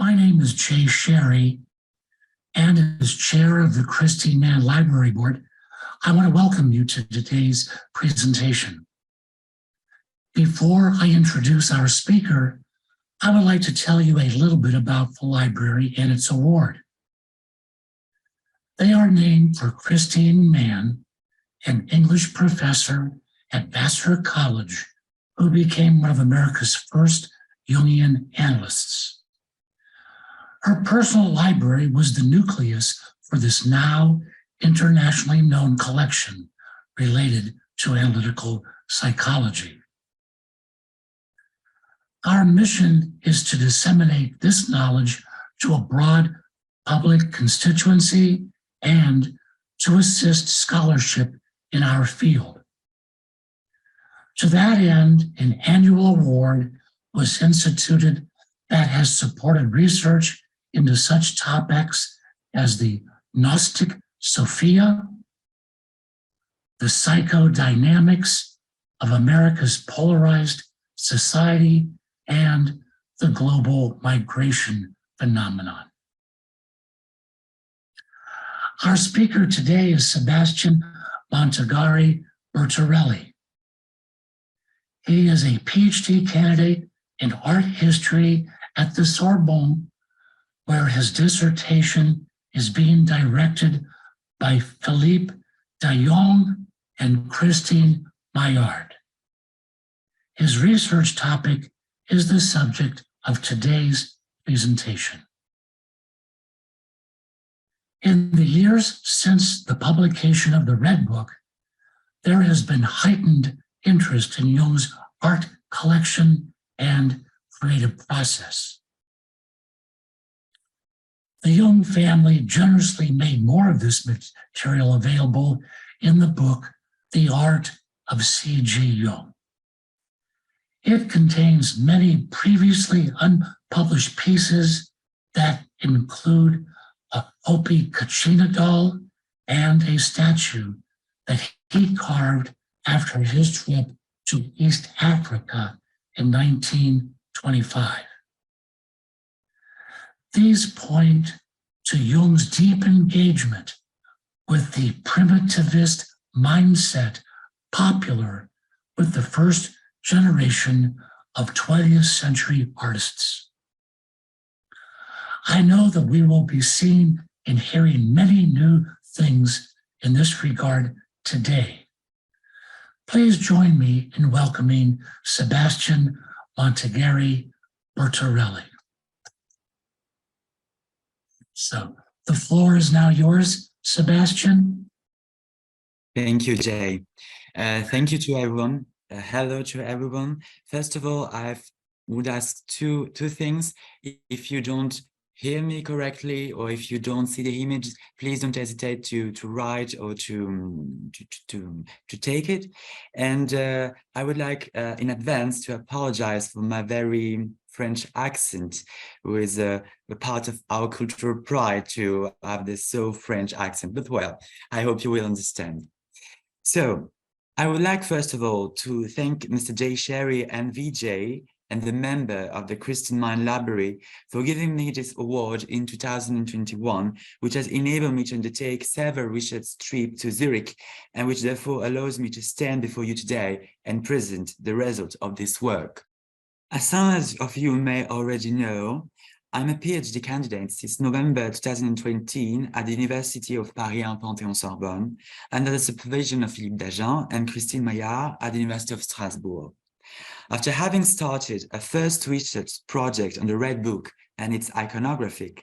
My name is Jay Sherry, and as chair of the Christine Mann Library Board, I want to welcome you to today's presentation. Before I introduce our speaker, I would like to tell you a little bit about the library and its award. They are named for Christine Mann, an English professor at Vassar College, who became one of America's first Jungian analysts. Her personal library was the nucleus for this now internationally known collection related to analytical psychology. Our mission is to disseminate this knowledge to a broad public constituency and to assist scholarship in our field. To that end, an annual award was instituted that has supported research into such topics as the Gnostic Sophia, the psychodynamics of America's polarized society, and the global migration phenomenon. Our speaker today is Sébastien Mantegari Bertorelli. He is a PhD candidate in art history at the Sorbonne, where his dissertation is being directed by Philippe de Jong and Christine Maillard. His research topic is the subject of today's presentation. In the years since the publication of the Red Book, there has been heightened interest in Jung's art collection and creative process. The Jung family generously made more of this material available in the book, The Art of C.G. Jung. It contains many previously unpublished pieces that include a Hopi Kachina doll and a statue that he carved after his trip to East Africa in 1925. These point to Jung's deep engagement with the primitivist mindset popular with the first generation of 20th century artists. I know that we will be seeing and hearing many new things in this regard today. Please join me in welcoming Sébastien Mantegari Bertorelli. So the floor is now yours, Sébastien. Thank you, Jay. Thank you to everyone. Hello to everyone. First of all, I would ask two things. If you don't hear me correctly, or if you don't see the image, please don't hesitate to write or to take it. And I would like in advance to apologize for my very French accent, who is a part of our cultural pride to have this so French accent. But well, I hope you will understand. So I would like, first of all, to thank Mr. Jay Sherry and VJ and the member of the Christine Mann Library for giving me this award in 2021, which has enabled me to undertake several research trips to Zurich, and which therefore allows me to stand before you today and present the result of this work. As some of you may already know, I'm a PhD candidate since November 2020 at the University of Paris and Panthéon-Sorbonne, under the supervision of Philippe de Jong and Christine Maillard at the University of Strasbourg. After having started a first research project on the Red Book and its iconography,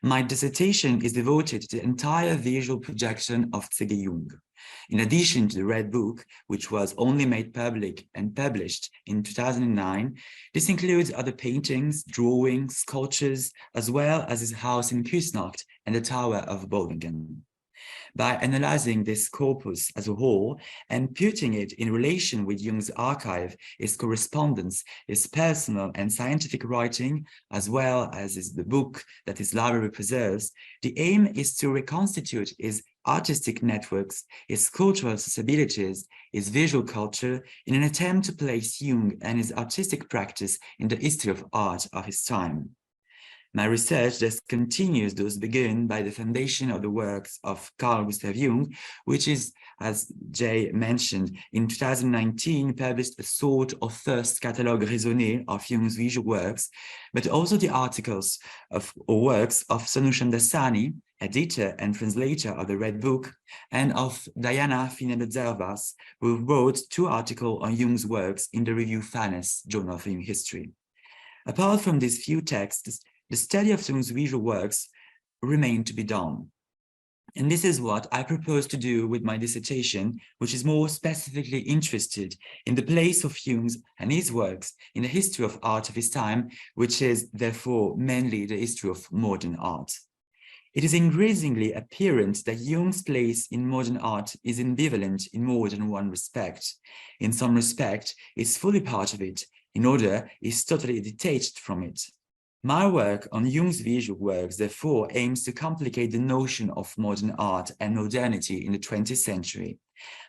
my dissertation is devoted to the entire visual projection of C.G. Jung. In addition to the Red Book, which was only made public and published in 2009, this includes other paintings, drawings, sculptures, as well as his house in Küsnacht and the Tower of Bovingen. By analyzing this corpus as a whole and putting it in relation with Jung's archive, his correspondence, his personal and scientific writing, as well as the book that his library preserves, the aim is to reconstitute his artistic networks, his cultural sociabilities, his visual culture, in an attempt to place Jung and his artistic practice in the history of art of his time. My research thus continues those begun by the foundation of the works of Carl Gustav Jung, which is, as Jay mentioned, in 2019 published a sort of first catalogue raisonné of Jung's visual works, but also the articles or works of Sonu Shamdasani, editor and translator of the Red Book, and of Diana Finello-Zervas, who wrote 2 articles on Jung's works in the review Fanes, Journal of Jung History. Apart from these few texts, the study of Jung's visual works remained to be done. And this is what I propose to do with my dissertation, which is more specifically interested in the place of Jung's and his works in the history of art of his time, which is therefore mainly the history of modern art. It is increasingly apparent that Jung's place in modern art is ambivalent in more than one respect. In some respect, it's fully part of it, in other, it's totally detached from it. My work on Jung's visual works, therefore, aims to complicate the notion of modern art and modernity in the 20th century.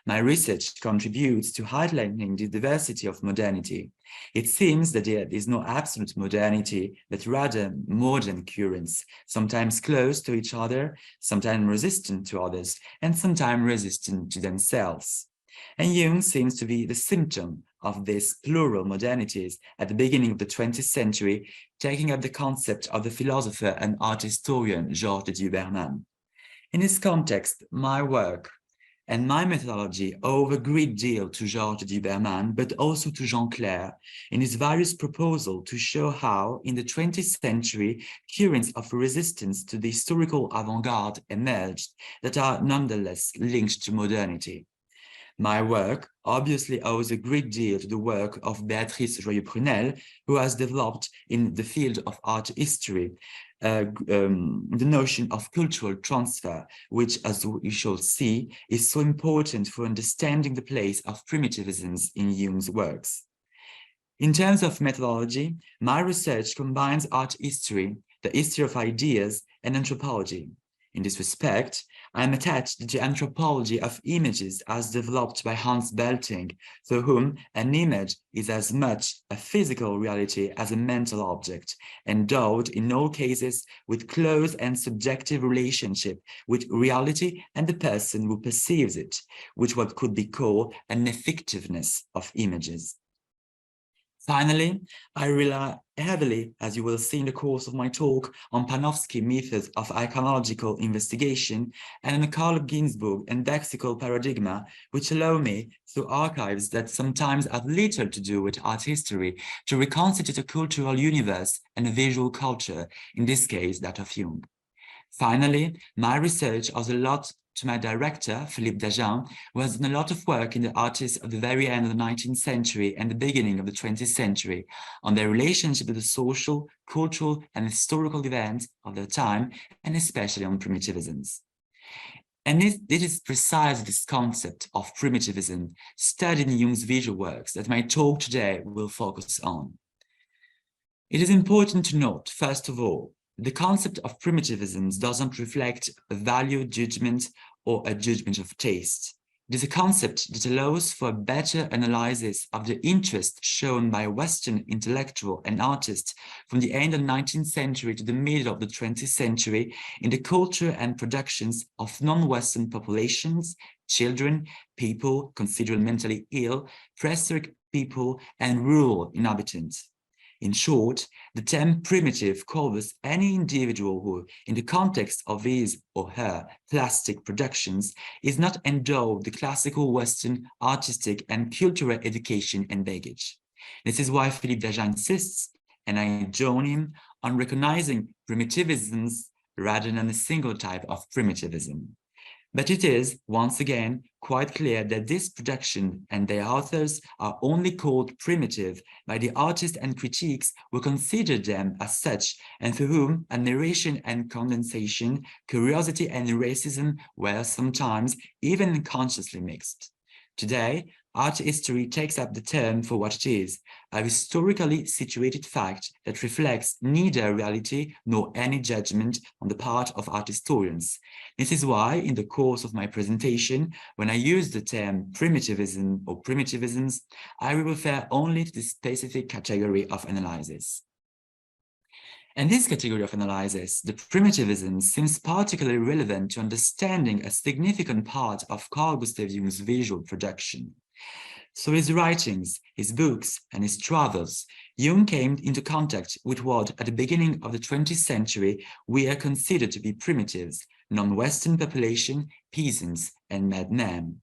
My research contributes to highlighting the diversity of modernity. It seems that there is no absolute modernity, but rather modern currents, sometimes close to each other, sometimes resistant to others, and sometimes resistant to themselves. And Jung seems to be the symptom of these plural modernities at the beginning of the 20th century, taking up the concept of the philosopher and art historian Georges de Duberman. In this context, my work and my methodology owe a great deal to Georges de Duberman, but also to Jean Clair in his various proposals to show how, in the 20th century, currents of resistance to the historical avant-garde emerged that are nonetheless linked to modernity. My work obviously owes a great deal to the work of Béatrice Joyeux-Prunel, who has developed in the field of art history the notion of cultural transfer, which, as we shall see, is so important for understanding the place of primitivisms in Jung's works. In terms of methodology, my research combines art history, the history of ideas, and anthropology. In this respect, I am attached to the anthropology of images as developed by Hans Belting, for whom an image is as much a physical reality as a mental object, endowed in all cases with close and subjective relationship with reality and the person who perceives it, which what could be called an effectiveness of images. Finally, I rely heavily, as you will see in the course of my talk, on Panofsky's methods of iconological investigation and on Carl Ginzburg and lexical paradigma, which allow me, through archives that sometimes have little to do with art history, to reconstitute a cultural universe and a visual culture, in this case, that of Jung. Finally, my research owes a lot to my director, Philippe Dagen, who has done a lot of work in the artists of the very end of the 19th century and the beginning of the 20th century on their relationship with the social, cultural, and historical events of their time, and especially on primitivisms. And it is precisely this concept of primitivism studied in Jung's visual works that my talk today will focus on. It is important to note, first of all, the concept of primitivisms doesn't reflect a value judgment or a judgment of taste. It is a concept that allows for a better analysis of the interest shown by Western intellectual and artists from the end of the 19th century to the middle of the 20th century in the culture and productions of non-Western populations, children, people considered mentally ill, prehistoric people, and rural inhabitants. In short, the term primitive covers any individual who, in the context of his or her plastic productions, is not endowed with the classical Western artistic and cultural education and baggage. This is why Philippe Dagen insists, and I join him, on recognizing primitivisms rather than a single type of primitivism. But it is, once again, quite clear that this production and their authors are only called primitive by the artists and critiques who consider them as such, and for whom admiration and condensation, curiosity and racism were sometimes even unconsciously mixed. Today, art history takes up the term for what it is, a historically situated fact that reflects neither reality nor any judgment on the part of art historians. This is why, in the course of my presentation, when I use the term primitivism or primitivisms, I will refer only to this specific category of analysis. And this category of analysis, the primitivism, seems particularly relevant to understanding a significant part of Carl Gustav Jung's visual production. Through his writings, his books, and his travels, Jung came into contact with what, at the beginning of the 20th century, we are considered to be primitives, non-Western population, peasants, and madmen.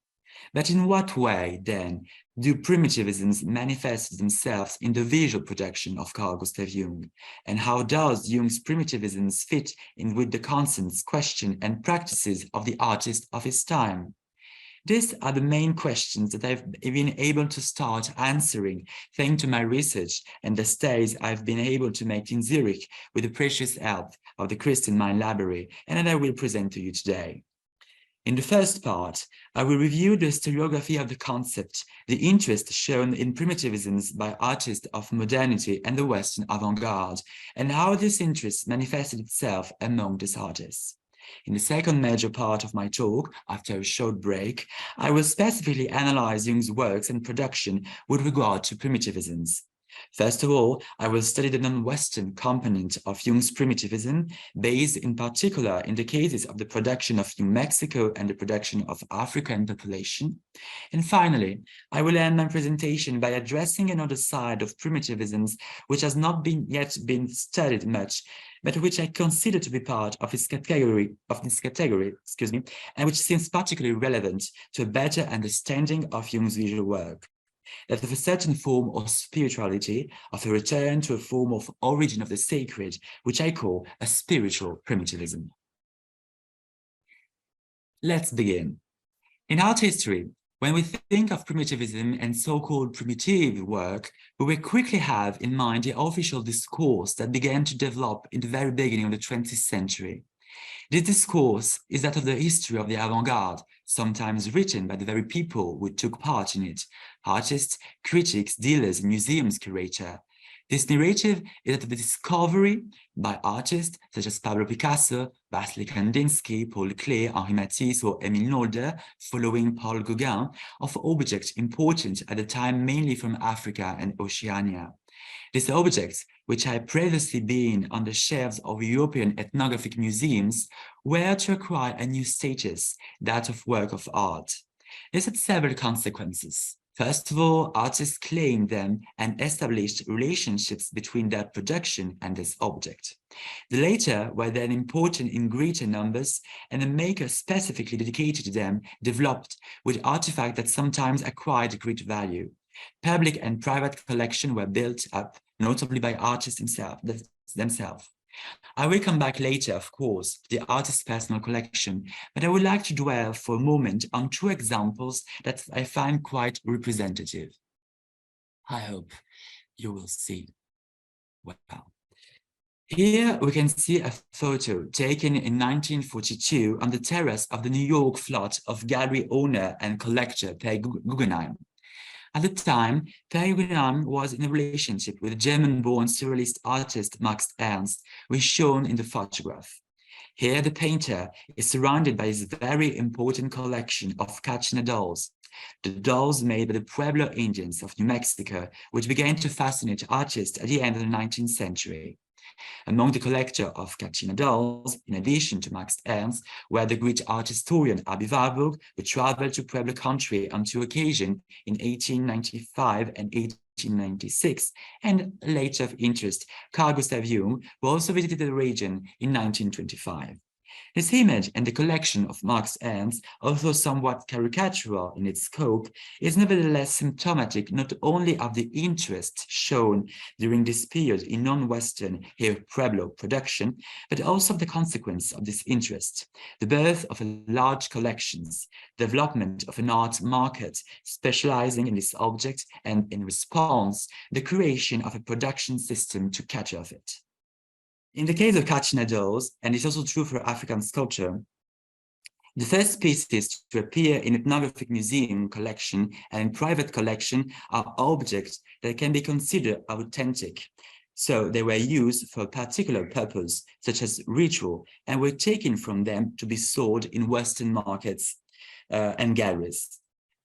But in what way, then, do primitivisms manifest themselves in the visual production of Carl Gustav Jung? And how does Jung's primitivisms fit in with the concepts, questions, and practices of the artists of his time? These are the main questions that I've been able to start answering thanks to my research and the studies I've been able to make in Zurich with the precious help of the Christian Mind Library, and that I will present to you today. In the first part, I will review the historiography of the concept, the interest shown in primitivisms by artists of modernity and the Western avant-garde, and how this interest manifested itself among these artists. In the second major part of my talk, after a short break, I will specifically analyze Jung's works and production with regard to primitivisms. First of all, I will study the non-Western component of Jung's primitivism, based in particular in the cases of the production of New Mexico and the production of African population. And finally, I will end my presentation by addressing another side of primitivisms, which has not yet been studied much, but which I consider to be part of this category, and which seems particularly relevant to a better understanding of Jung's visual work. That of a certain form of spirituality, of a return to a form of origin of the sacred, which I call a spiritual primitivism. Let's begin. In art history, when we think of primitivism and so-called primitive work, we will quickly have in mind the official discourse that began to develop in the very beginning of the 20th century. This discourse is that of the history of the avant-garde, sometimes written by the very people who took part in it, artists, critics, dealers, and museums curators. This narrative is that of the discovery by artists such as Pablo Picasso, Vasily Kandinsky, Paul Klee, Henri Matisse, or Émile Nolde, following Paul Gauguin, of objects important at the time mainly from Africa and Oceania. These objects, which had previously been on the shelves of European ethnographic museums, were to acquire a new status, that of work of art. This had several consequences. First of all, artists claimed them and established relationships between their production and this object. The latter were then important in greater numbers, and a maker specifically dedicated to them developed with artifacts that sometimes acquired great value. Public and private collections were built up, notably by artists themselves. I will come back later, of course, to the artist's personal collection, but I would like to dwell for a moment on two examples that I find quite representative. I hope you will see well. Here we can see a photo taken in 1942 on the terrace of the New York flat of gallery owner and collector Per Guggenheim. At the time, Per Guggenheim was in a relationship with German-born surrealist artist Max Ernst, who is shown in the photograph. Here, the painter is surrounded by his very important collection of Kachina dolls, the dolls made by the Pueblo Indians of New Mexico, which began to fascinate artists at the end of the 19th century. Among the collector of Kachina dolls, in addition to Max Ernst, were the great art historian Aby Warburg, who traveled to Pueblo country on two occasions in 1895 and 1896, and later of interest, Carl Gustav Jung, who also visited the region in 1925. This image and the collection of Max Ernst, although somewhat caricatural in its scope, is nevertheless symptomatic not only of the interest shown during this period in non-Western, here Pueblo production, but also of the consequence of this interest, the birth of large collections, development of an art market specializing in this object, and in response, the creation of a production system to cater of it. In the case of Kachina dolls, and it's also true for African sculpture, the first pieces to appear in ethnographic museum collection and in private collection are objects that can be considered authentic. So they were used for a particular purpose, such as ritual, and were taken from them to be sold in Western markets and galleries.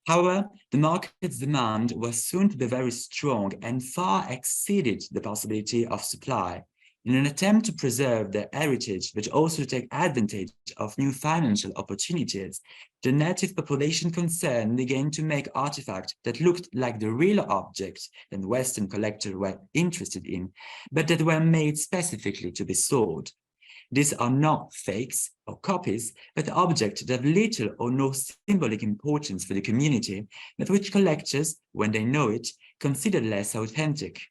However, the market's demand was soon to be very strong and far exceeded the possibility of supply. In an attempt to preserve their heritage, but also to take advantage of new financial opportunities, the native population concerned began to make artifacts that looked like the real objects that Western collectors were interested in, but that were made specifically to be sold. These are not fakes or copies, but objects that have little or no symbolic importance for the community, but which collectors, when they know it, consider less authentic.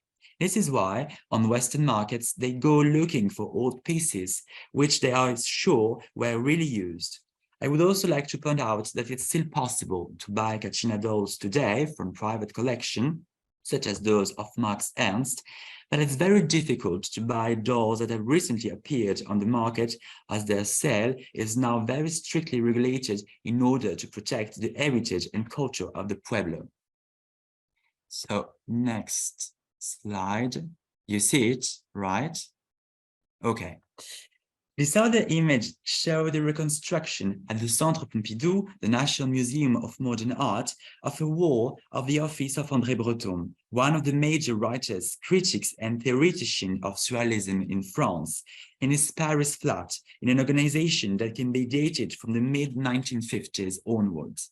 This is why, on Western markets, they go looking for old pieces, which they are sure were really used. I would also like to point out that it's still possible to buy Kachina dolls today from private collection, such as those of Max Ernst, but it's very difficult to buy dolls that have recently appeared on the market, as their sale is now very strictly regulated in order to protect the heritage and culture of the Pueblo. So next slide, you see it, right? Okay. This other image shows the reconstruction at the Centre Pompidou, the National Museum of Modern Art, of a wall of the office of André Breton, one of the major writers, critics, and theoreticians of surrealism in France, in his Paris flat, in an organization that can be dated from the mid-1950s onwards.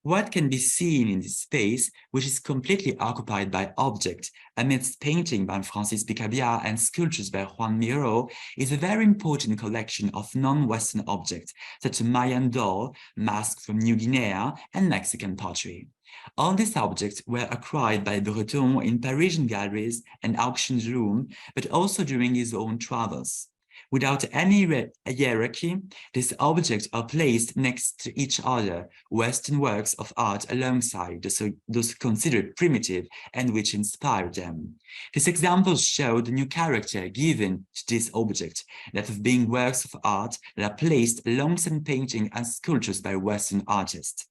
What can be seen in this space, which is completely occupied by objects, amidst painting by Francis Picabia and sculptures by Juan Miró, is a very important collection of non-Western objects, such as a Mayan doll, mask from New Guinea, and Mexican pottery. All these objects were acquired by Breton in Parisian galleries and auction rooms, but also during his own travels. Without any hierarchy, these objects are placed next to each other, Western works of art alongside those considered primitive and which inspired them. These examples show the new character given to this object, that of being works of art that are placed alongside painting and sculptures by Western artists.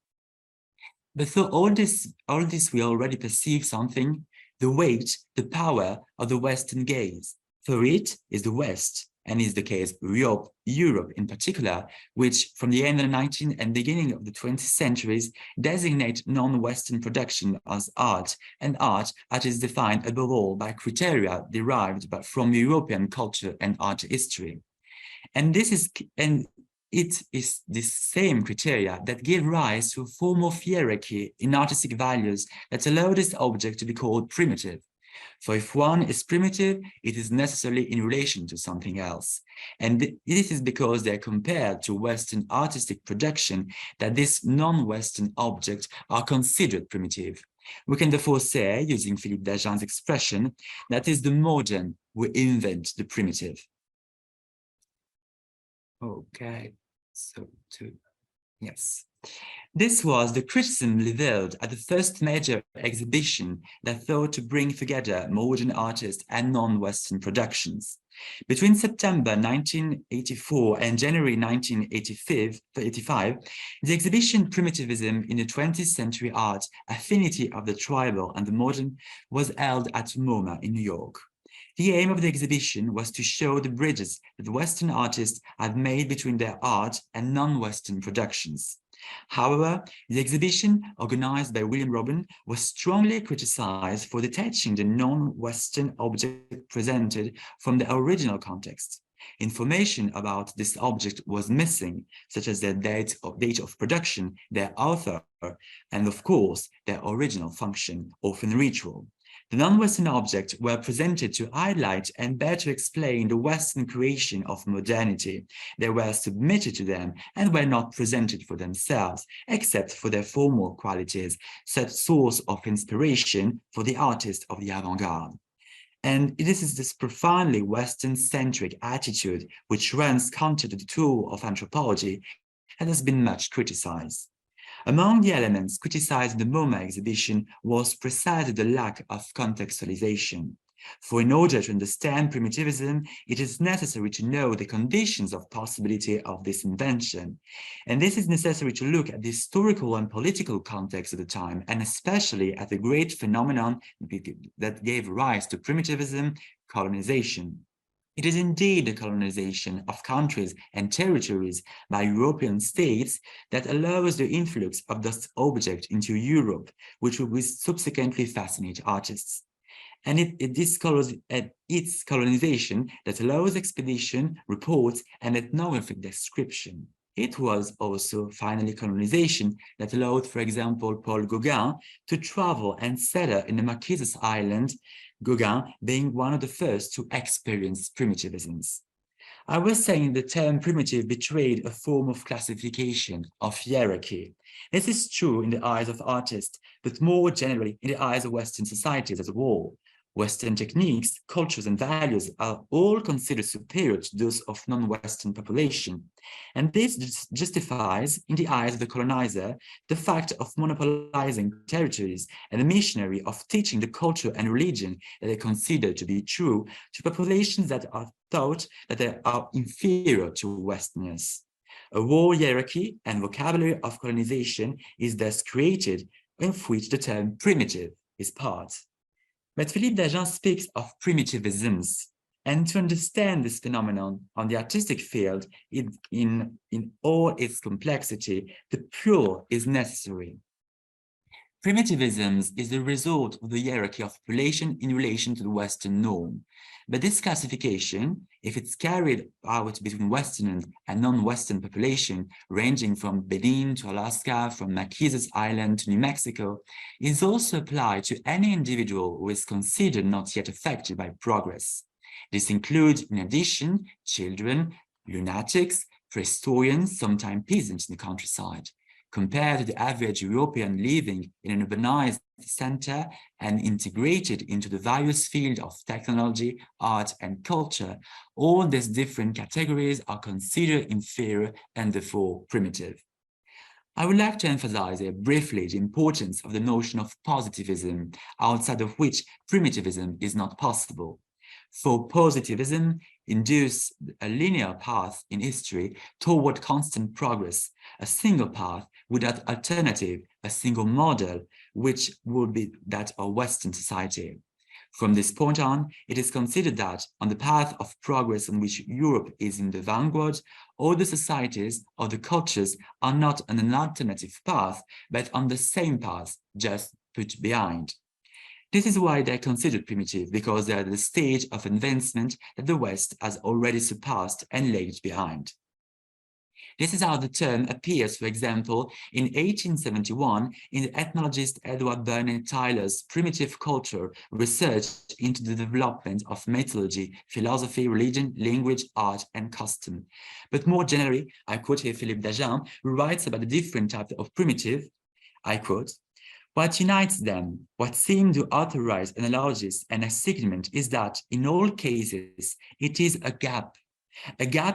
But through all this we already perceive something, the weight, the power of the Western gaze. For it is the West, and is the case Europe in particular, which from the end of the 19th and beginning of the 20th centuries designate non-Western production as art, and art as is defined above all by criteria derived from European culture and art history. And it is this same criteria that give rise to a form of hierarchy in artistic values that allow this object to be called primitive. For if one is primitive, it is necessarily in relation to something else. And this is because they are compared to Western artistic production that these non-Western objects are considered primitive. We can therefore say, using Philippe Dagin's expression, that is the modern who invent the primitive. Okay, yes. This was the criticism leveled at the first major exhibition that thought to bring together modern artists and non-Western productions. Between September 1984 and January 1985, the exhibition Primitivism in the 20th Century Art, Affinity of the Tribal and the Modern was held at MoMA in New York. The aim of the exhibition was to show the bridges that Western artists had made between their art and non-Western productions. However, the exhibition, organized by William Robin, was strongly criticized for detaching the non-Western object presented from the original context. Information about this object was missing, such as their date of production, their author, and of course, their original function, often ritual. The non-Western objects were presented to highlight and better explain the Western creation of modernity. They were submitted to them and were not presented for themselves, except for their formal qualities, such source of inspiration for the artists of the avant-garde. And this is this profoundly Western-centric attitude which runs counter to the tool of anthropology and has been much criticized. Among the elements criticized in the MoMA exhibition was precisely the lack of contextualization. For in order to understand primitivism, it is necessary to know the conditions of possibility of this invention. And this is necessary to look at the historical and political context of the time, and especially at the great phenomenon that gave rise to primitivism, colonization. It is indeed the colonization of countries and territories by European states that allows the influx of this object into Europe, which will subsequently fascinate artists. and its colonization that allows expedition, reports, and ethnographic description. It was also finally colonization that allowed, for example, Paul Gauguin to travel and settle in the Marquesas Island, Gauguin being one of the first to experience primitivisms. I was saying the term primitive betrayed a form of classification, of hierarchy. This is true in the eyes of artists, but more generally in the eyes of Western societies as a whole. Western techniques, cultures, and values are all considered superior to those of non-Western population. And this justifies, in the eyes of the colonizer, the fact of monopolizing territories and the missionary of teaching the culture and religion that they consider to be true to populations that are thought that they are inferior to Westerners. A whole hierarchy and vocabulary of colonization is thus created, of which the term primitive is part. But Philippe Dagen speaks of primitivisms, and to understand this phenomenon on the artistic field in all its complexity, the plural is necessary. Primitivisms is the result of the hierarchy of population in relation to the Western norm. But this classification, if it's carried out between Western and non-Western population, ranging from Benin to Alaska, from Marquesas Island to New Mexico, is also applied to any individual who is considered not yet affected by progress. This includes, in addition, children, lunatics, prehistorians, sometimes peasants in the countryside. Compared to the average European living in an urbanized center and integrated into the various fields of technology, art, and culture, all these different categories are considered inferior and therefore primitive. I would like to emphasize briefly the importance of the notion of positivism, outside of which primitivism is not possible. For positivism induce a linear path in history toward constant progress, a single path without alternative, a single model, which would be that of Western society. From this point on, it is considered that on the path of progress on which Europe is in the vanguard, all the societies or the cultures are not on an alternative path, but on the same path, just put behind. This is why they're considered primitive, because they are at the stage of advancement that the West has already surpassed and lagged behind. This is how the term appears, for example, in 1871 in the ethnologist Edward Burnett Tyler's Primitive Culture Research into the Development of Mythology, Philosophy, Religion, Language, Art, and Custom. But more generally, I quote here Philippe Dagen, who writes about the different types of primitive. I quote, "What unites them, what seems to authorize analogies and assignment is that, in all cases, it is a gap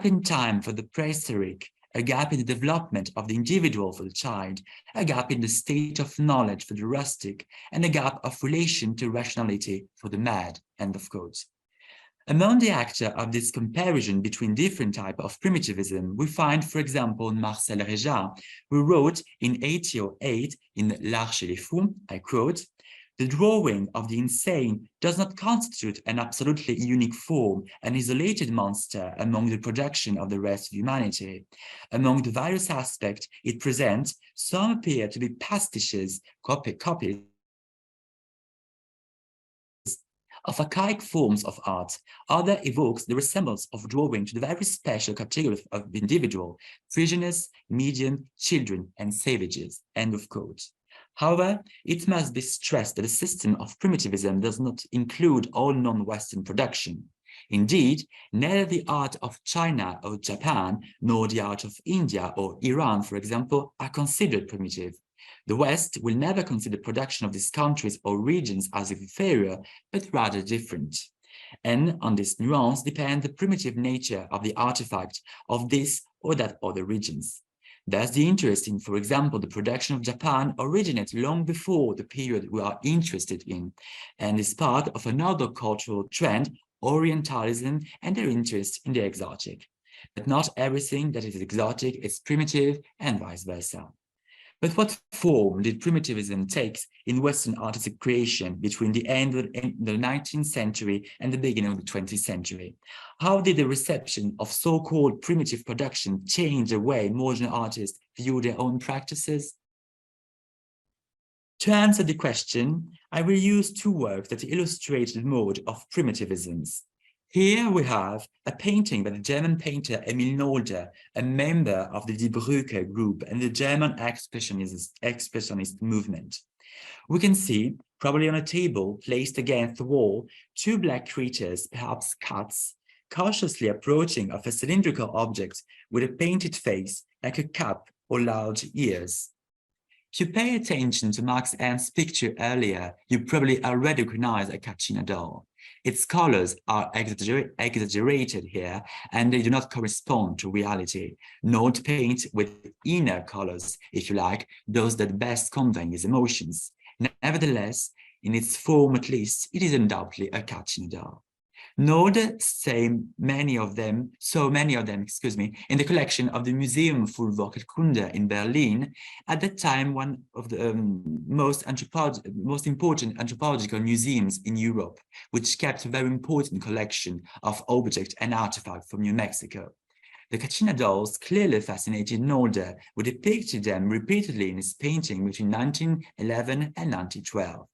in time for the prehistoric, a gap in the development of the individual for the child, a gap in the state of knowledge for the rustic, and a gap of relation to rationality for the mad." End of quote. Among the actors of this comparison between different types of primitivism, we find, for example, Marcel Réjat, who wrote in 1808 in L'Art chez les Fous, I quote, "The drawing of the insane does not constitute an absolutely unique form, an isolated monster among the production of the rest of humanity. Among the various aspects it presents, some appear to be pastiches, copies, of archaic forms of art. Other evokes the resemblance of drawing to the very special category of the individual, prisoners, medium, children, and savages." End of quote. However, it must be stressed that the system of primitivism does not include all non-Western production. Indeed, neither the art of China or Japan, nor the art of India or Iran, for example, are considered primitive. The West will never consider production of these countries or regions as inferior, but rather different. And on this nuance depends the primitive nature of the artifact of this or that other regions. Thus, the interest in, for example, the production of Japan originates long before the period we are interested in, and is part of another cultural trend, Orientalism, and their interest in the exotic. But not everything that is exotic is primitive, and vice versa. But what form did primitivism take in Western artistic creation between the end of the 19th century and the beginning of the 20th century? How did the reception of so-called primitive production change the way modern artists view their own practices? To answer the question, I will use two works that illustrate the mode of primitivisms. Here we have a painting by the German painter Emil Nolde, a member of the Die Brücke group and the German expressionist movement. We can see, probably on a table placed against the wall, two black creatures, perhaps cats, cautiously approaching of a cylindrical object with a painted face like a cup or large ears. If you pay attention to Max Ernst's picture earlier, you probably already recognize a Caccina doll. Its colors are exaggerated here, and they do not correspond to reality, nor to paint with inner colors, if you like, those that best convey his emotions. Nevertheless, in its form at least, it is undoubtedly a Caccina doll. Nolde saw many of them, in the collection of the Museum für Volkskunde in Berlin, at that time one of the most important anthropological museums in Europe, which kept a very important collection of objects and artifacts from New Mexico. The Caccina dolls clearly fascinated Nolde, who depicted them repeatedly in his painting between 1911 and 1912.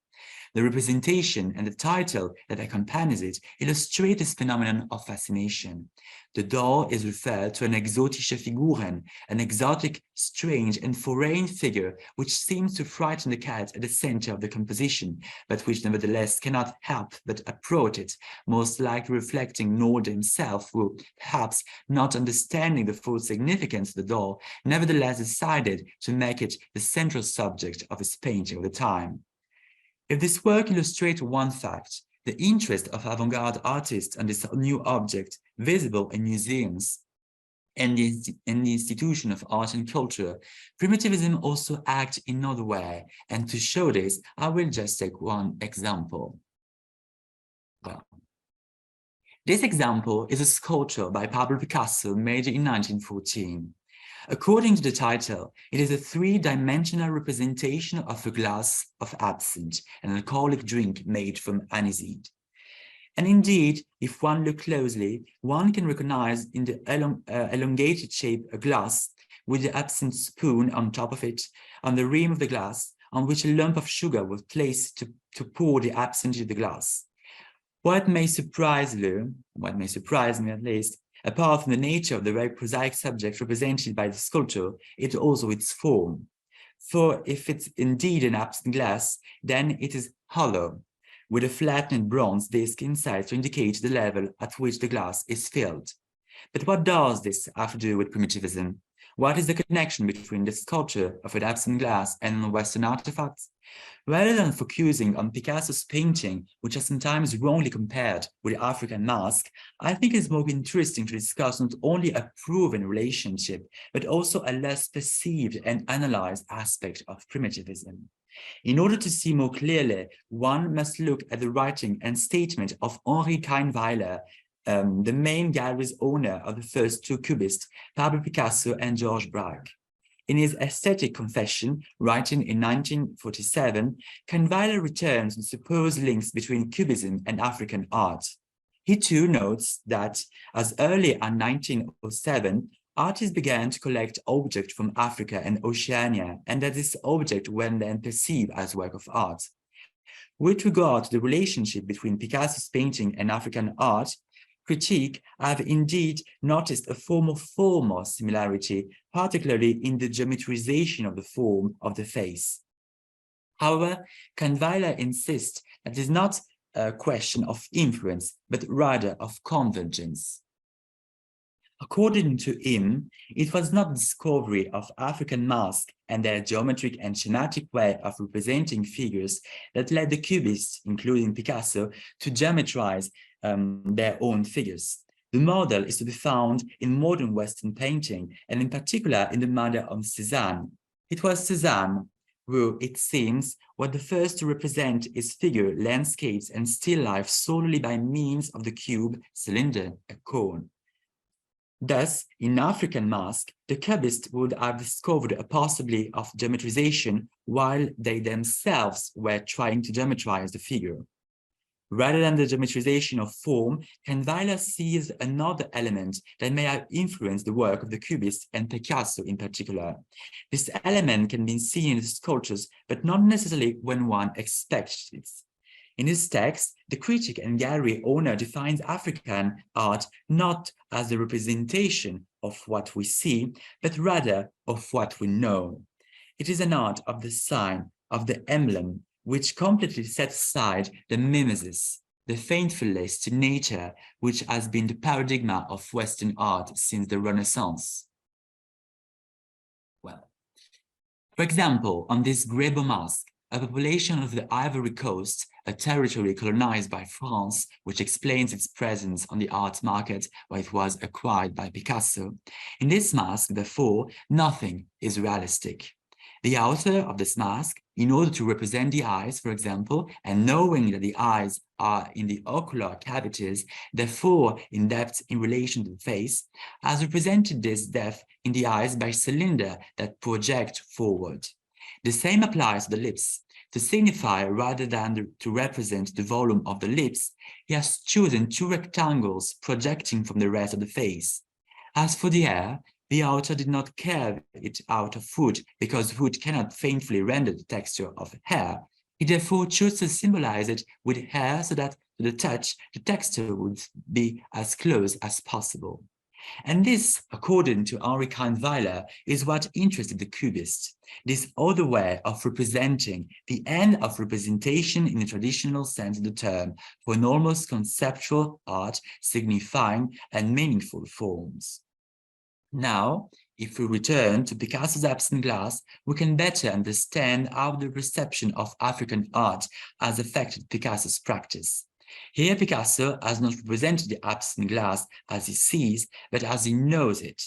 The representation and the title that accompanies it illustrate this phenomenon of fascination. The doll is referred to an exotische Figuren, an exotic, strange and foreign figure which seems to frighten the cat at the center of the composition, but which nevertheless cannot help but approach it, most likely reflecting Nolde himself, who, perhaps not understanding the full significance of the doll, nevertheless decided to make it the central subject of his painting of the time. If this work illustrates one fact, the interest of avant-garde artists on this new object visible in museums and the institution of art and culture, primitivism also acts in another way. And to show this, I will just take one example. Well, this example is a sculpture by Pablo Picasso made in 1914. According to the title, it is a three-dimensional representation of a glass of absinthe, an alcoholic drink made from aniseed. And indeed, if one looks closely, one can recognize in the elongated shape a glass with the absinthe spoon on top of it, on the rim of the glass, on which a lump of sugar was placed to pour the absinthe into the glass. What may surprise me at least, apart from the nature of the very prosaic subject represented by the sculpture, it's also its form. For if it's indeed an absinthe glass, then it is hollow, with a flattened bronze disc inside to indicate the level at which the glass is filled. But what does this have to do with primitivism? What is the connection between the sculpture of an absinthe glass and Western artifacts? Rather than focusing on Picasso's painting, which are sometimes wrongly compared with the African mask, I think it's more interesting to discuss not only a proven relationship, but also a less perceived and analyzed aspect of primitivism. In order to see more clearly, one must look at the writing and statement of Henri Kahnweiler, the main gallery's owner of the first two cubists, Pablo Picasso and Georges Braque. In his aesthetic confession, writing in 1947, Kahnweiler returns to supposed links between Cubism and African art. He too notes that, as early as 1907, artists began to collect objects from Africa and Oceania, and that this object were then perceived as work of art. With regard to the relationship between Picasso's painting and African art, critique have indeed noticed a formal similarity, particularly in the geometrization of the form of the face. However, Kahnweiler insists that it is not a question of influence, but rather of convergence. According to him, it was not the discovery of African masks and their geometric and schematic way of representing figures that led the Cubists, including Picasso, to geometrize their own figures. The model is to be found in modern Western painting, and in particular in the manner of Cézanne. It was Cézanne who, it seems, was the first to represent his figure, landscapes, and still life solely by means of the cube, cylinder, a cone. Thus, in African mask, the Cubists would have discovered a possibility of geometrization while they themselves were trying to geometrize the figure. Rather than the geometrization of form, Canvilla sees another element that may have influenced the work of the Cubists and Picasso in particular. This element can be seen in the sculptures, but not necessarily when one expects it. In his text, the critic and gallery owner defines African art not as the representation of what we see, but rather of what we know. It is an art of the sign, of the emblem, which completely sets aside the mimesis, the faithfulness to nature, which has been the paradigm of Western art since the Renaissance. Well, for example, on this Grebo mask, a population of the Ivory Coast, a territory colonized by France, which explains its presence on the art market where it was acquired by Picasso. In this mask, therefore, nothing is realistic. The author of this mask, in order to represent the eyes, for example, and knowing that the eyes are in the ocular cavities, therefore in depth in relation to the face, has represented this depth in the eyes by cylinders that project forward. The same applies to the lips. To signify rather than to represent the volume of the lips, he has chosen two rectangles projecting from the rest of the face. As for the hair, the author did not carve it out of wood because wood cannot faithfully render the texture of hair. He therefore chose to symbolize it with hair so that to the touch, the texture would be as close as possible. And this, according to Henri Canvilla, is what interested the Cubists. This other way of representing, the end of representation in the traditional sense of the term, for an almost conceptual art signifying and meaningful forms. Now, if we return to Picasso's absent glass, we can better understand how the reception of African art has affected Picasso's practice. Here, Picasso has not represented the absent glass as he sees, but as he knows it.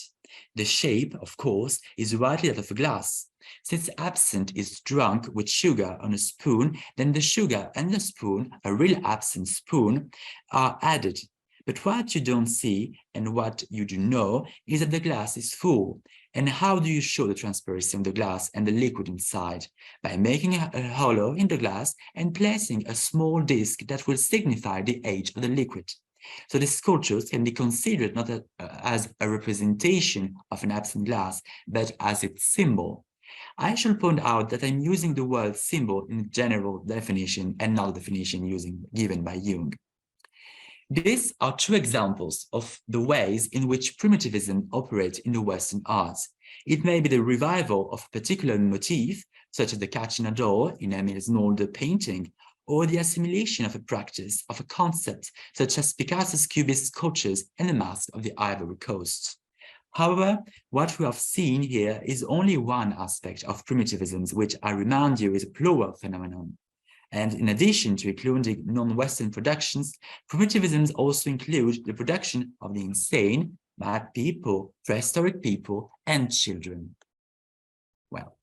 The shape, of course, is rightly that of a glass. Since absinthe is drunk with sugar on a spoon, then the sugar and the spoon, a real absinthe spoon, are added. But what you don't see and what you do know is that the glass is full. And how do you show the transparency of the glass and the liquid inside? By making a hollow in the glass and placing a small disc that will signify the age of the liquid. So the sculptures can be considered not as a representation of an absent glass, but as its symbol. I shall point out that I'm using the word symbol in general definition and not the definition given by Jung. These are two examples of the ways in which primitivism operates in the Western arts. It may be the revival of a particular motif, such as the catch in a door in Émile Znolder's painting, or the assimilation of a practice, of a concept, such as Picasso's Cubist sculptures and the Mask of the Ivory Coast. However, what we have seen here is only one aspect of primitivism, which I remind you is a plural phenomenon. And in addition to including non-Western productions, primitivisms also include the production of the insane, mad people, prehistoric people, and children. Well,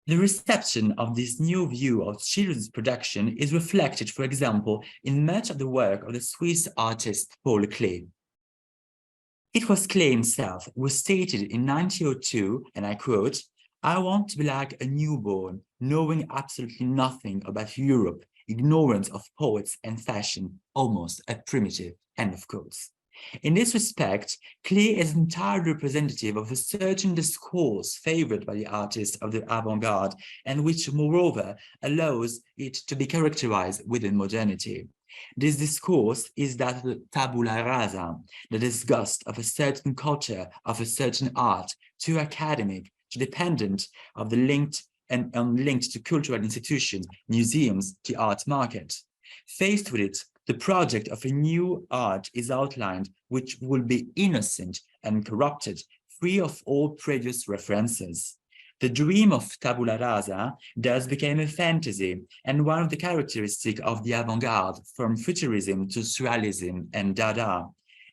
the reception of this new view of children's production is reflected, for example, in much of the work of the Swiss artist Paul Klee. It was Klee himself who stated in 1902, and I quote, "I want to be like a newborn, knowing absolutely nothing about Europe, ignorant of poets and fashion, almost a primitive," end of quotes. In this respect, Klee is entirely representative of a certain discourse favored by the artists of the avant-garde, and which, moreover, allows it to be characterized within modernity. This discourse is that of the tabula rasa, the disgust of a certain culture, of a certain art, too academic, too dependent of the linked and unlinked to cultural institutions, museums, the art market. Faced with it, the project of a new art is outlined, which will be innocent and corrupted, free of all previous references. The dream of tabula rasa thus became a fantasy and one of the characteristics of the avant-garde, from futurism to surrealism and Dada.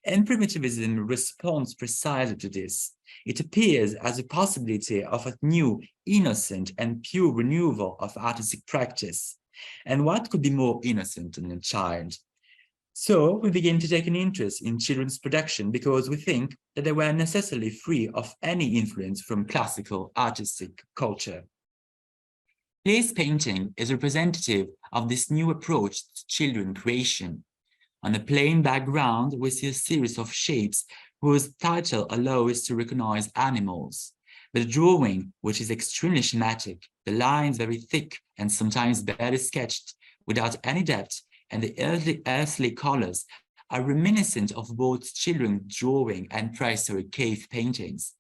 And primitivism responds precisely to this. It appears as a possibility of a new, innocent, and pure renewal of artistic practice. And what could be more innocent than a child? So we begin to take an interest in children's production because we think that they were necessarily free of any influence from classical artistic culture. Clay's painting is representative of this new approach to children creation. On a plain background, we see a series of shapes whose title allows us to recognize animals. But the drawing, which is extremely schematic, the lines very thick and sometimes barely sketched, without any depth, and the earthly colors are reminiscent of both children's drawing and prehistoric cave paintings.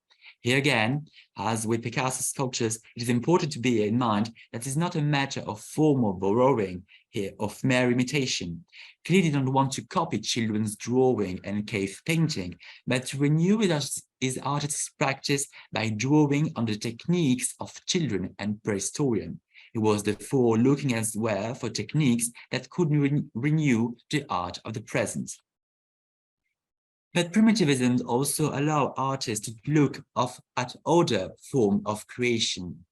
Here again, as with Picasso's sculptures, it is important to bear in mind that it is not a matter of formal borrowing here, of mere imitation. Klee did not want to copy children's drawing and cave painting, but to renew his artistic practice by drawing on the techniques of children and prehistorian. He was therefore looking elsewhere for techniques that could renew the art of the present. But primitivism also allows artists to look at other forms of creation.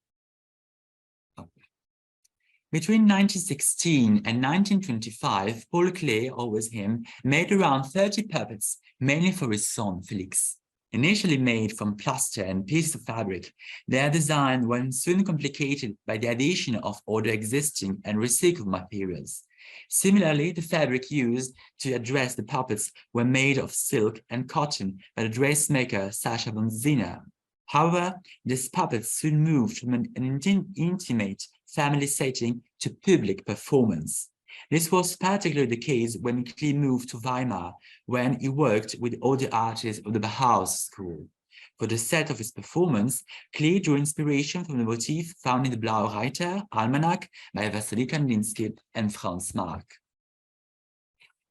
Between 1916 and 1925, Paul Klee, always him, made around 30 puppets, mainly for his son, Felix. Initially made from plaster and pieces of fabric, their design was soon complicated by the addition of other existing and recycled materials. Similarly, the fabric used to address the puppets were made of silk and cotton by the dressmaker Sasha von Zina. However, these puppets soon moved from an intimate family setting to public performance. This was particularly the case when Klee moved to Weimar, when he worked with other artists of the Bauhaus school. For the set of his performance, Klee drew inspiration from the motif found in the Blaue Reiter Almanac by Wassily Kandinsky and Franz Marc.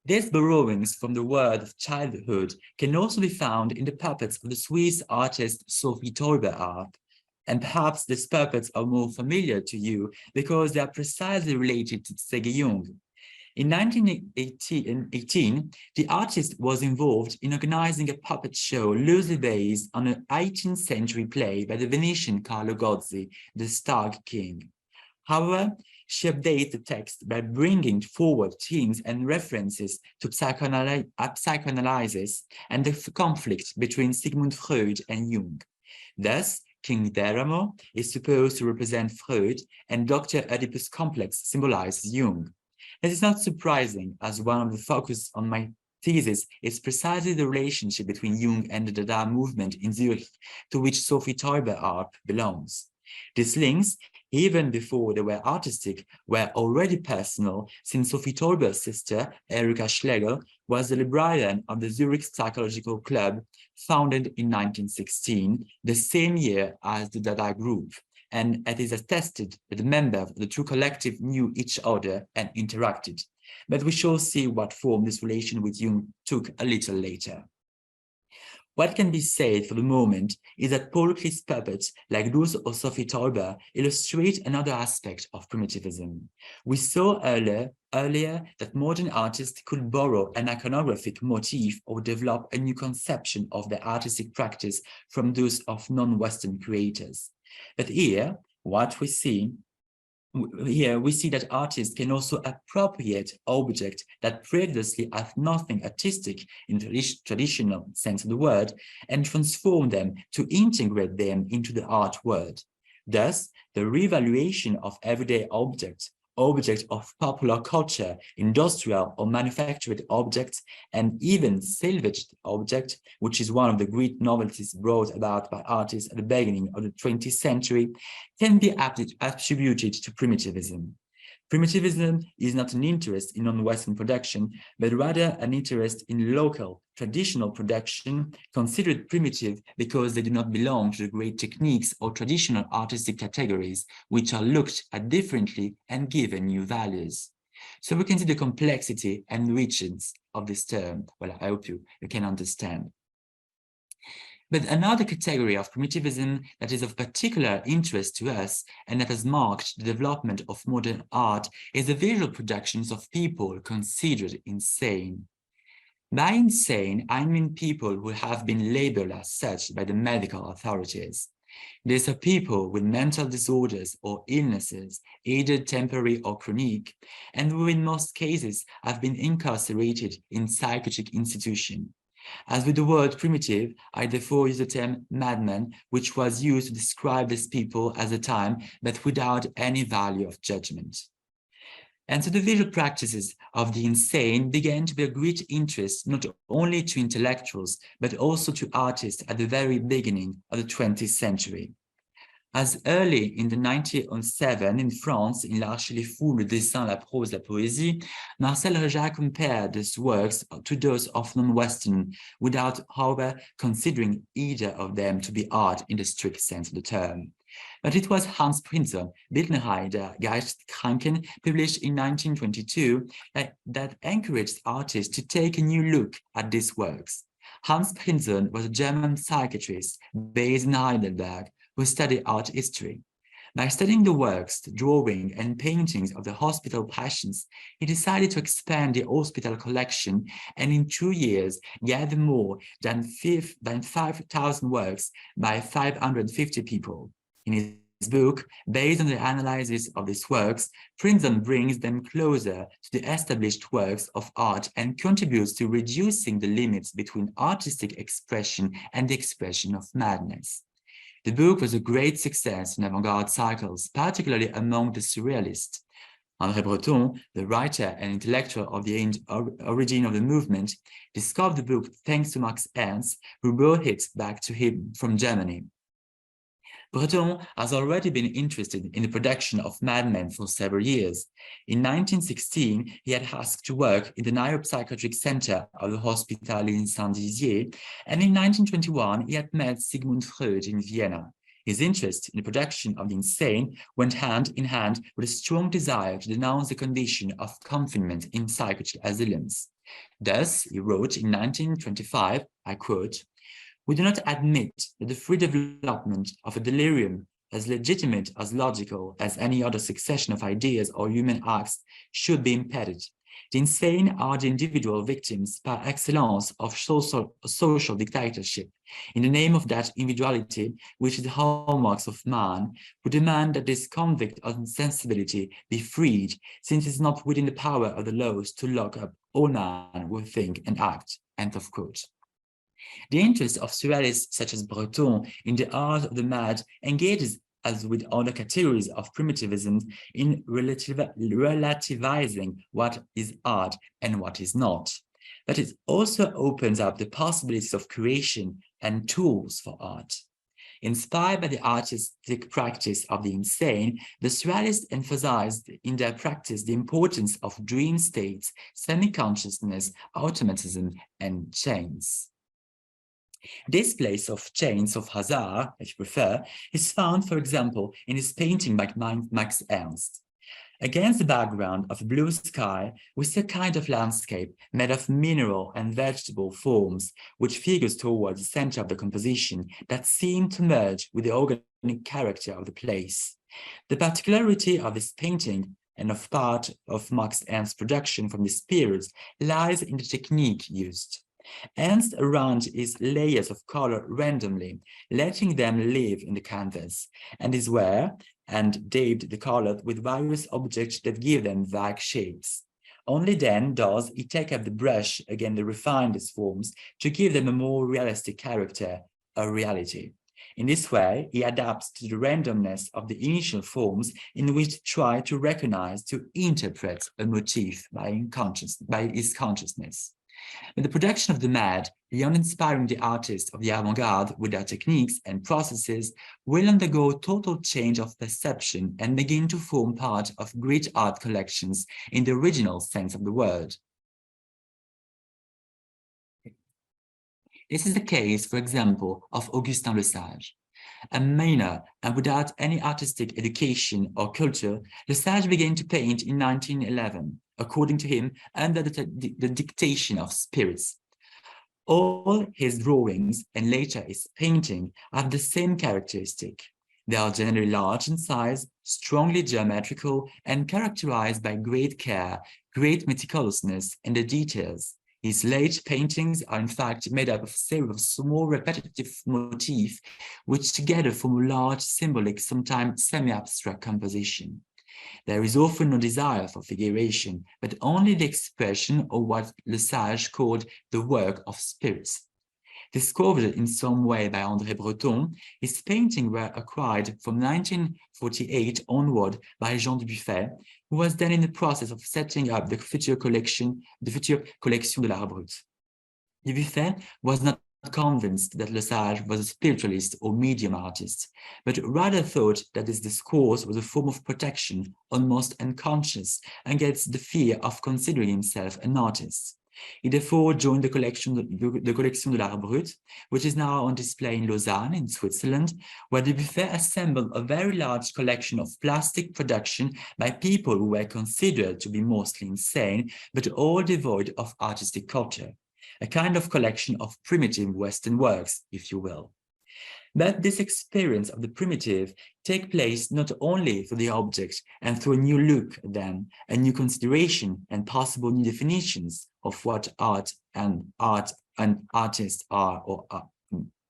These borrowings from the world of childhood can also be found in the puppets of the Swiss artist Sophie Teuber-Arp. And perhaps these puppets are more familiar to you because they are precisely related to C.G. Jung. In 1918, the artist was involved in organizing a puppet show loosely based on an 18th century play by the Venetian Carlo Gozzi, The Stag King. However, she updated the text by bringing forward themes and references to psychoanalysis and the conflict between Sigmund Freud and Jung. Thus, King Deramo is supposed to represent Freud, and Dr. Oedipus complex symbolizes Jung. This is not surprising, as one of the focus on my thesis is precisely the relationship between Jung and the Dada movement in Zurich, to which Sophie Teuber-Arp belongs. These links, even before they were artistic, were already personal, since Sophie Teuber's sister, Erika Schlegel, was the librarian of the Zurich Psychological Club, founded in 1916, the same year as the Dada group, and it is attested that the members of the two collective knew each other and interacted. But we shall see what form this relation with Jung took a little later. What can be said for the moment is that Paul Klee's puppets, like those of Sophie Teuber, illustrate another aspect of primitivism. We saw earlier that modern artists could borrow an iconographic motif or develop a new conception of their artistic practice from those of non-Western creators. But here, we see that artists can also appropriate objects that previously have nothing artistic in the traditional sense of the word and transform them to integrate them into the art world. Thus, the revaluation of everyday objects of popular culture, industrial or manufactured objects, and even salvaged objects, which is one of the great novelties brought about by artists at the beginning of the 20th century, can be attributed to primitivism. Primitivism is not an interest in non-Western production, but rather an interest in local, traditional production, considered primitive because they do not belong to the great techniques or traditional artistic categories, which are looked at differently and given new values. So we can see the complexity and richness of this term. Well, I hope you can understand. But another category of primitivism that is of particular interest to us and that has marked the development of modern art is the visual productions of people considered insane. By insane, I mean people who have been labeled as such by the medical authorities. These are people with mental disorders or illnesses, either temporary or chronic, and who in most cases have been incarcerated in psychiatric institutions. As with the word primitive, I therefore use the term madman, which was used to describe these people at the time, but without any value of judgment. And so the visual practices of the insane began to be of great interest not only to intellectuals, but also to artists at the very beginning of the 20th century. As early in the 1907 in France, in L'Arche les Fous, Le Dessin, la Prose, la Poésie, Marcel Rejac compared these works to those of non-Western, without, however, considering either of them to be art in the strict sense of the term. But it was Hans Prinzer, Bildnerei der Geistkranken, published in 1922, that encouraged artists to take a new look at these works. Hans Prinzer was a German psychiatrist based in Heidelberg, who studied art history. By studying the works, the drawing and paintings of the hospital patients, he decided to expand the hospital collection and in 2 years gathered more than 5,000 works by 550 people. In his book, based on the analysis of these works, Prinzhorn brings them closer to the established works of art and contributes to reducing the limits between artistic expression and the expression of madness. The book was a great success in avant-garde circles, particularly among the surrealists. André Breton, the writer and intellectual of the origin of the movement, discovered the book thanks to Max Ernst, who brought it back to him from Germany. Breton has already been interested in the production of madmen for several years. In 1916, he had asked to work in the neuropsychiatric center of the hospital in Saint-Dizier, and in 1921, he had met Sigmund Freud in Vienna. His interest in the production of the insane went hand in hand with a strong desire to denounce the condition of confinement in psychiatric asylums. Thus, he wrote in 1925, I quote, "We do not admit that the free development of a delirium, as legitimate as logical as any other succession of ideas or human acts, should be impeded. The insane are the individual victims par excellence of social dictatorship. In the name of that individuality, which is the hallmarks of man, we demand that this convict of sensibility be freed, since it is not within the power of the laws to lock up all men who think and act." End of quote. The interest of surrealists such as Breton in the art of the mad engages, as with other categories of primitivism, in relativizing what is art and what is not. But it also opens up the possibilities of creation and tools for art. Inspired by the artistic practice of the insane, the surrealists emphasized in their practice the importance of dream states, semi-consciousness, automatism, and chains. This place of chains of hazard, if you prefer, is found, for example, in his painting by Max Ernst. Against the background of a blue sky, we see a kind of landscape made of mineral and vegetable forms, which figures towards the center of the composition that seem to merge with the organic character of the place. The particularity of this painting and of part of Max Ernst's production from this period lies in the technique used. Ernst arranged his layers of color randomly, letting them live in the canvas, and is where and daubed the color with various objects that give them vague shapes. Only then does he take up the brush again to refine these forms to give them a more realistic character, a reality. In this way, he adapts to the randomness of the initial forms in which he tries to recognize, to interpret a motif by his consciousness. With the production of the mad, beyond inspiring the artists of the avant-garde with their techniques and processes, will undergo total change of perception and begin to form part of great art collections in the original sense of the word. This is the case, for example, of Augustin Le Sage. A minor and without any artistic education or culture, Le Sage began to paint in 1911, according to him, under the dictation of spirits. All his drawings and later his painting have the same characteristic. They are generally large in size, strongly geometrical, and characterized by great care, great meticulousness in the details. His late paintings are in fact made up of a series of small repetitive motifs, which together form a large symbolic, sometimes semi-abstract composition. There is often no desire for figuration, but only the expression of what Le Sage called the work of spirits. Discovered in some way by André Breton, his paintings were acquired from 1948 onward by Jean Dubuffet, who was then in the process of setting up the future collection de l'Art Brut. Dubuffet was not convinced that Le Sage was a spiritualist or medium artist, but rather thought that this discourse was a form of protection, almost unconscious, against the fear of considering himself an artist. He therefore joined the Collection de l'Art Brut, which is now on display in Lausanne, in Switzerland, where Dubuffet assembled a very large collection of plastic production by people who were considered to be mostly insane, but all devoid of artistic culture. A kind of collection of primitive Western works, if you will. But this experience of the primitive takes place not only through the object and through a new look at them, a new consideration and possible new definitions of what art and artists are or are.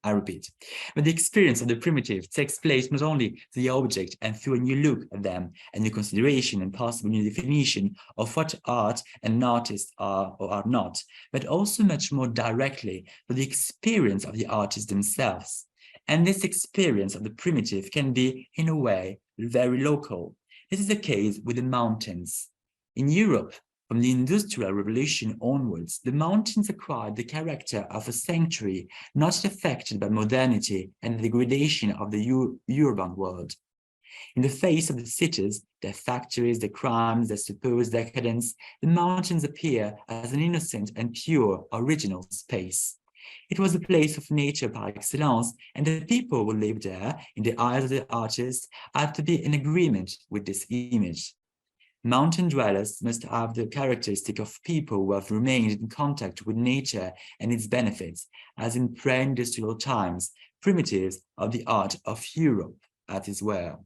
I repeat, but the experience of the primitive takes place not only through the object and through a new look at them, a new consideration and possible new definition of what art and artists are or are not, but also much more directly through the experience of the artists themselves. And this experience of the primitive can be, in a way, very local. This is the case with the mountains. In Europe, from the Industrial Revolution onwards, the mountains acquired the character of a sanctuary not affected by modernity and the degradation of the urban world. In the face of the cities, their factories, their crimes, their supposed decadence, the mountains appear as an innocent and pure original space. It was a place of nature par excellence, and the people who lived there, in the eyes of the artists, had to be in agreement with this image. Mountain dwellers must have the characteristic of people who have remained in contact with nature and its benefits, as in pre-industrial times, primitives of the art of Europe, as it were.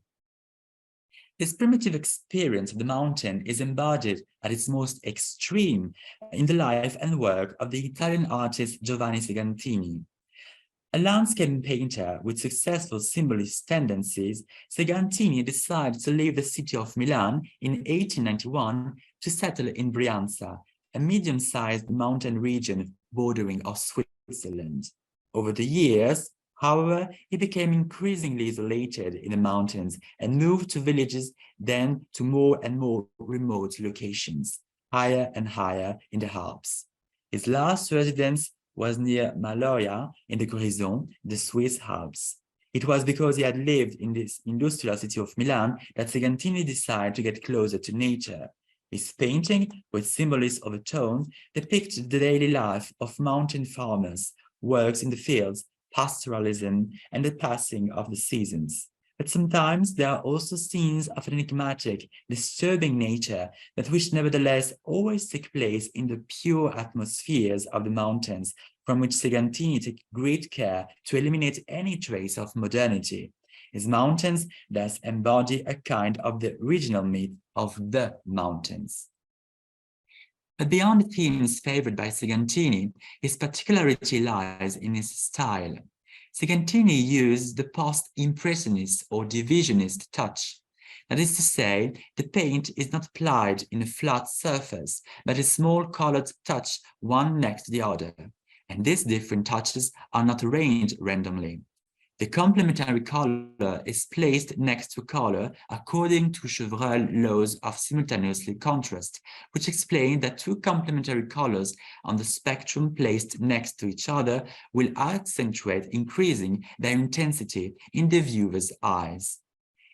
This primitive experience of the mountain is embodied at its most extreme in the life and work of the Italian artist Giovanni Segantini. A landscape painter with successful symbolist tendencies, Segantini decided to leave the city of Milan in 1891 to settle in Brianza, a medium-sized mountain region bordering of Switzerland. Over the years, however, he became increasingly isolated in the mountains and moved to villages, then to more and more remote locations, higher and higher in the Alps. His last residence was near Maloja in the Grisons, the Swiss Alps. It was because he had lived in this industrial city of Milan that Segantini decided to get closer to nature. His painting, with symbolist overtones, depicted the daily life of mountain farmers, works in the fields, pastoralism, and the passing of the seasons. But sometimes there are also scenes of an enigmatic, disturbing nature that which nevertheless always take place in the pure atmospheres of the mountains, from which Segantini took great care to eliminate any trace of modernity. His mountains thus embody a kind of the original myth of the mountains. But beyond the themes favored by Segantini, his particularity lies in his style. Segantini used the post-impressionist or divisionist touch. That is to say, the paint is not applied in a flat surface, but a small colored touch one next to the other. And these different touches are not arranged randomly. The complementary color is placed next to color according to Chevreul laws of simultaneously contrast, which explain that two complementary colors on the spectrum placed next to each other will accentuate increasing their intensity in the viewer's eyes.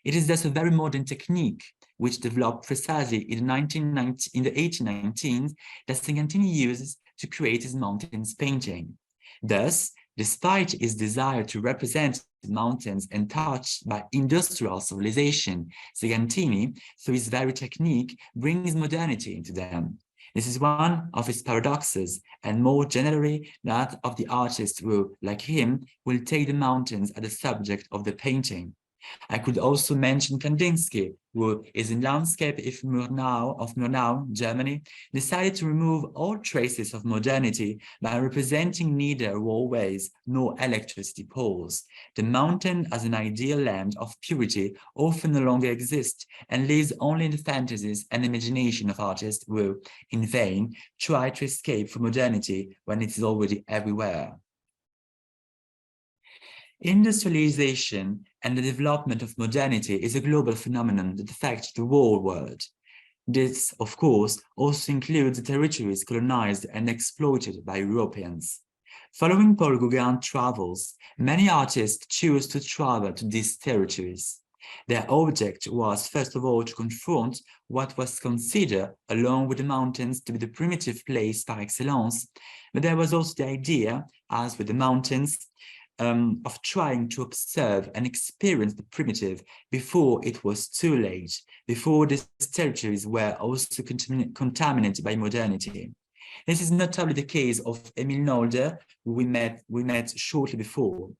It is thus a very modern technique, which developed precisely in the 1819s, that Segantini uses to create his mountains painting. Thus, despite his desire to represent mountains untouched by industrial civilization, Segantini, through his very technique, brings modernity into them. This is one of his paradoxes, and more generally, that of the artist who, like him, will take the mountains as the subject of the painting. I could also mention Kandinsky, who is in landscape of Murnau, Germany, decided to remove all traces of modernity by representing neither railways nor electricity poles. The mountain as an ideal land of purity often no longer exists and lives only in the fantasies and imagination of artists who, in vain, try to escape from modernity when it is already everywhere. Industrialization and the development of modernity is a global phenomenon that affects the whole world. This, of course, also includes the territories colonized and exploited by Europeans. Following Paul Gauguin's travels, many artists choose to travel to these territories. Their object was, first of all, to confront what was considered, along with the mountains, to be the primitive place par excellence, but there was also the idea, as with the mountains, of trying to observe and experience the primitive before it was too late, before these territories were also contaminated by modernity. This is notably the case of Emil Nolde, who we met shortly before.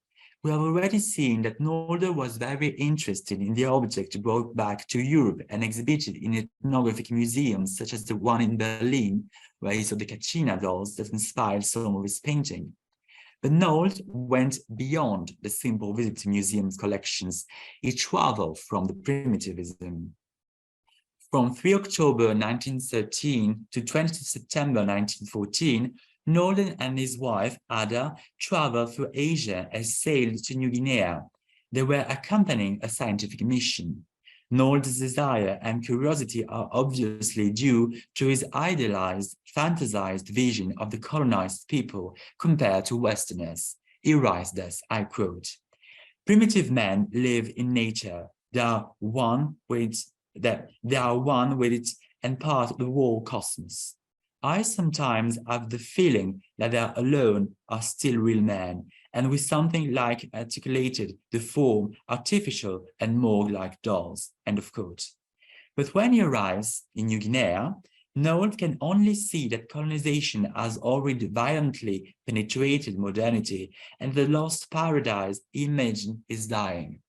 We have already seen that Nolde was very interested in the object brought back to Europe and exhibited in ethnographic museums, such as the one in Berlin, where he saw the Kachina dolls that inspired some of his painting. But Nolde went beyond the simple visit to museums collections. He traveled from the primitivism. From 3 October 1913 to 20 September 1914, Nolde and his wife, Ada, traveled through Asia and sailed to New Guinea. They were accompanying a scientific mission. Nolde's desire and curiosity are obviously due to his idealized, fantasized vision of the colonized people compared to Westerners. He writes thus, I quote, "Primitive men live in nature. They are one with it and part of the whole cosmos. I sometimes have the feeling that they alone are still real men, and with something like articulated, the form artificial and more like dolls," end of quote. But when he arrives in New Guinea, Nolde can only see that colonization has already violently penetrated modernity, and the lost paradise he imagined is dying.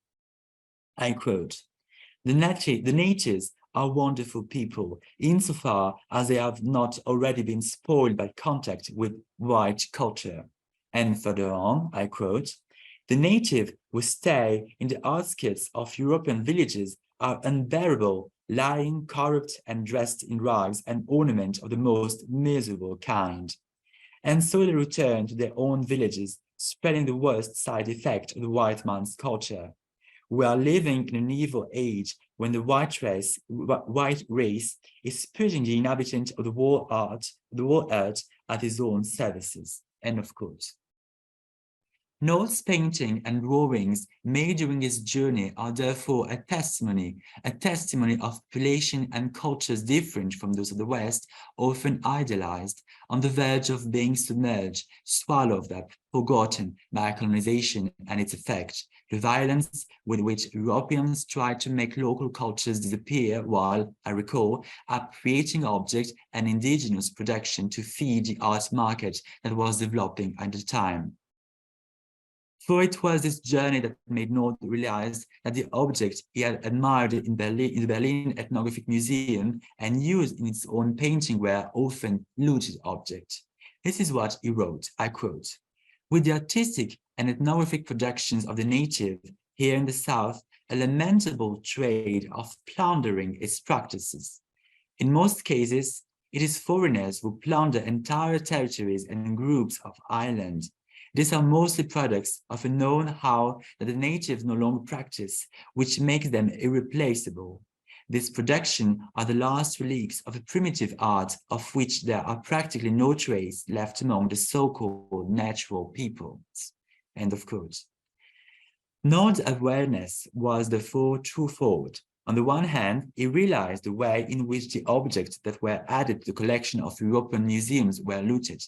I quote, the natives are wonderful people insofar as they have not already been spoiled by contact with white culture." And further on, I quote, "The native who stay in the outskirts of European villages are unbearable, lying, corrupt, and dressed in rags and ornament of the most miserable kind. And so they return to their own villages, spreading the worst side effect of the white man's culture. We are living in an evil age when the white race is putting the inhabitant of the whole earth at his own services," end of quote. Nolde's painting and drawings made during his journey are therefore a testimony of population and cultures different from those of the West, often idealized, on the verge of being submerged, swallowed up, forgotten by colonization and its effect, the violence with which Europeans tried to make local cultures disappear while, I recall, appropriating objects and indigenous production to feed the art market that was developing at the time. For it was this journey that made Nolde realize that the objects he had admired in the Berlin Ethnographic Museum and used in its own painting were often looted objects. This is what he wrote, I quote, "With the artistic and ethnographic productions of the native here in the South, a lamentable trade of plundering its practices. In most cases, it is foreigners who plunder entire territories and groups of islands. These are mostly products of a know-how that the natives no longer practice, which makes them irreplaceable. These productions are the last relics of a primitive art of which there are practically no trace left among the so-called natural peoples," end of quote. Nolde's awareness was therefore twofold. On the one hand, he realized the way in which the objects that were added to the collection of European museums were looted.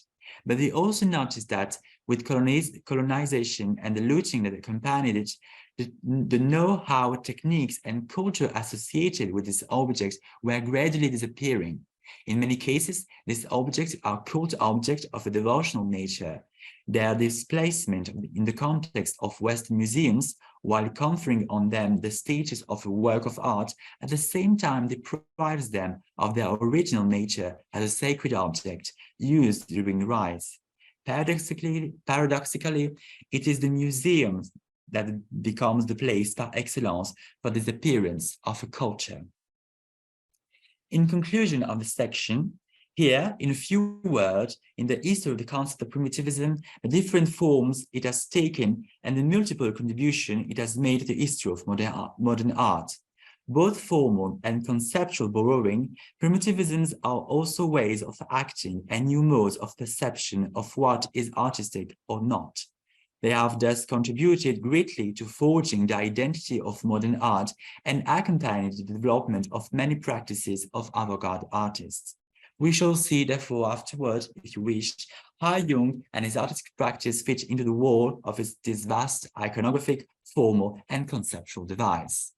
But he also noticed that with colonization and the looting that accompanied it, the know-how, techniques, and culture associated with these objects were gradually disappearing. In many cases, these objects are cult objects of a devotional nature. Their displacement in the context of Western museums while conferring on them the status of a work of art, at the same time deprives them of their original nature as a sacred object used during rites. Paradoxically, it is the museum that becomes the place par excellence for the disappearance of a culture. In conclusion of the section, here, in a few words, in the history of the concept of primitivism, the different forms it has taken and the multiple contributions it has made to the history of modern art. Both formal and conceptual borrowing, primitivisms are also ways of acting and new modes of perception of what is artistic or not. They have thus contributed greatly to forging the identity of modern art and accompanied the development of many practices of avant-garde artists. We shall see, therefore, afterwards, if you wish, how Jung and his artistic practice fit into the wall of this vast iconographic, formal, and conceptual device.